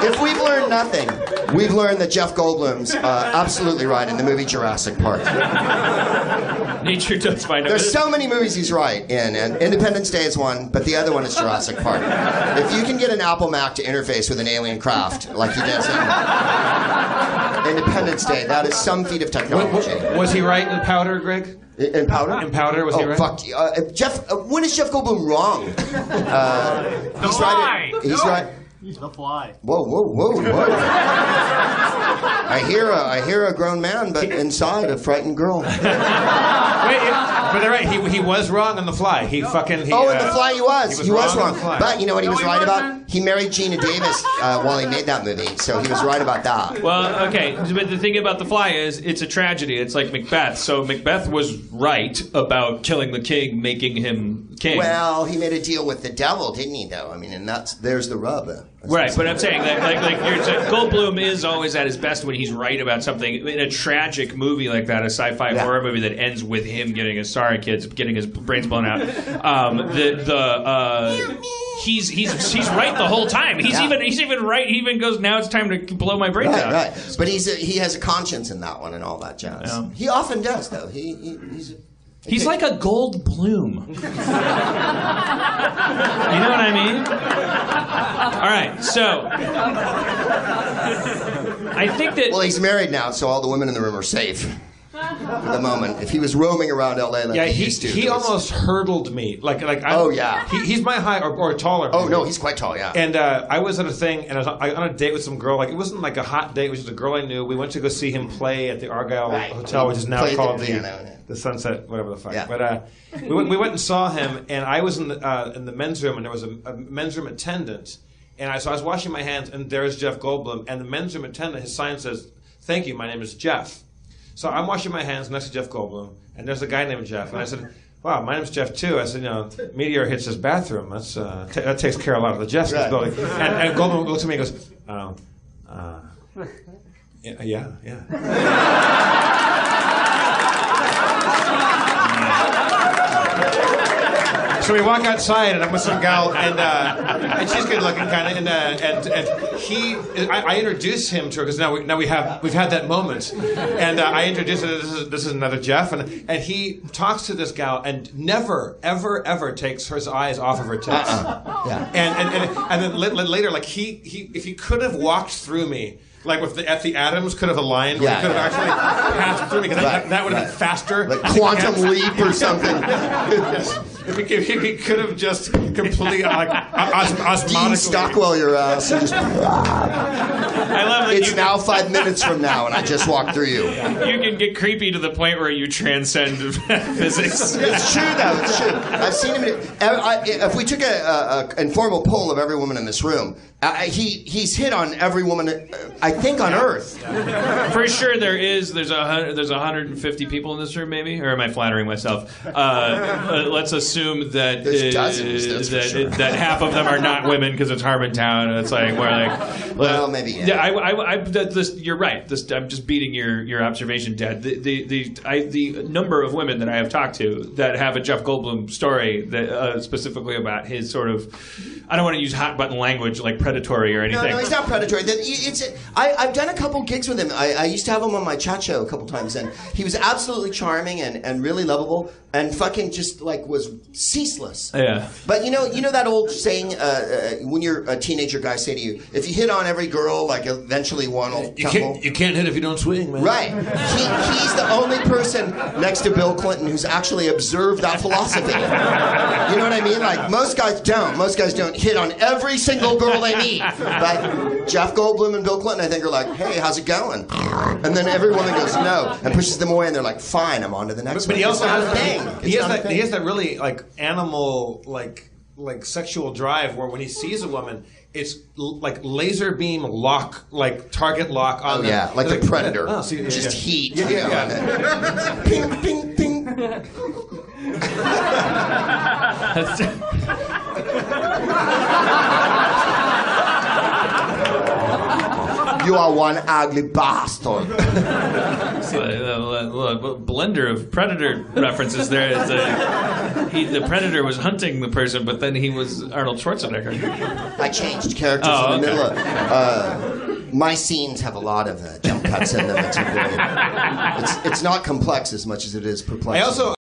If we've learned nothing, we've learned that Jeff Goldblum's absolutely right in the movie Jurassic Park. Nature does find There's so many movies he's right in, and Independence Day is one, but the other one is Jurassic Park. If you can get an Apple Mac to interface with an alien craft like he does in Independence Day, that is some feat of technology. Was he right in Powder, Greg? In Powder? In Powder, was he right? Fuck. Jeff, when is Jeff Goldblum wrong? He's right. He's right. The Fly. Whoa. I hear a grown man, but inside a frightened girl. Wait, but they're right. He was wrong on The Fly. He fucking. In The Fly he was wrong. But you know what he was right about? He married Gina Davis while he made that movie, so he was right about that. Well, okay, but the thing about The Fly is it's a tragedy. It's like Macbeth. So Macbeth was right about killing the king, making him king. Well, he made a deal with the devil, didn't he? Though, I mean, and there's the rub. Right, but I'm saying that like Goldblum is always at his best when he's right about something. In a tragic movie like that, a sci-fi horror movie that ends with him getting his brains blown out. He's right the whole time. He's even right. He even goes, now it's time to blow my brains out. Right. But he has a conscience in that one and all that jazz. Yeah. He often does, though. He's like a Goldbloom. You know what I mean? All right, so I think that... Well, he's married now, so all the women in the room are safe. At the moment, if he was roaming around LA like he used to, he almost hurdled me. He's my height or taller. Oh no, he's quite tall. Yeah. And I was at a thing, and I was on a date with some girl. Like it wasn't like a hot date; it was just a girl I knew. We went to go see him play at the Argyle Hotel, which is now called the Sunset, whatever the fuck. Yeah. But we went and saw him, and I was in the men's room, and there was a men's room attendant, and so I was washing my hands, and there's Jeff Goldblum, and the men's room attendant, his sign says, "Thank you, my name is Jeff." So I'm washing my hands next to Jeff Goldblum, and there's a guy named Jeff. And I said, wow, my name's Jeff, too. I said, meteor hits his bathroom. That takes care of a lot of the Jeffs in this building. And Goldblum looks at me and goes, yeah. So we walk outside, and I'm with some gal, and she's good looking, kind of, and I introduce him to her because now we've had that moment, and I introduce her. This is another Jeff, and he talks to this gal and never ever takes his eyes off of her tits. Yeah. And then later, like he if he could have walked through me. Like if the atoms could have aligned, he could have actually passed through me, because that would have been faster. Like quantum leap or something. If he could have just completely osmotically... Dean Stockwell your ass. And just, I love that it's now 5 minutes from now, and I just walked through you. You can get creepy to the point where you transcend physics. It's true, though. It's true. I've seen him. If we took an informal poll of every woman in this room, he's hit on every woman, I think, on Earth. For sure, there's 150 people in this room, maybe, or am I flattering myself? Let's assume that there's dozens, that half of them are not women because it's Harmontown, and it's like we're like, well, maybe. Yeah. You're right. I'm just beating your observation, Dad. The number of women that I have talked to that have a Jeff Goldblum story that specifically about his sort of, I don't want to use hot button language like predatory or anything. No, he's not predatory. I've done a couple gigs with him. I used to have him on my chat show a couple times, and he was absolutely charming and really lovable, and fucking just like was ceaseless. Yeah. But you know that old saying, when you're a teenager, guys say to you, if you hit on every girl, like eventually one will tumble. You can't hit if you don't swing, man. Right. He's the only person next to Bill Clinton who's actually observed that philosophy. You know what I mean? Like most guys don't. Most guys don't hit on every single girl they meet. But Jeff Goldblum and Bill Clinton, I think, are like, hey, how's it going? And then every woman goes no and pushes them away, and they're like, fine, I'm on to the next one. But he also has a thing. He has that really like animal like sexual drive where when he sees a woman, it's like laser beam lock, like target lock on them. Yeah, like the Predator. Just heat. Yeah. Ping, ping, ping. You are one ugly bastard. Blender of Predator references there. The Predator was hunting the person, but then he was Arnold Schwarzenegger. I changed characters in the middle of... my scenes have a lot of jump cuts in them. It's not complex as much as it is perplexing.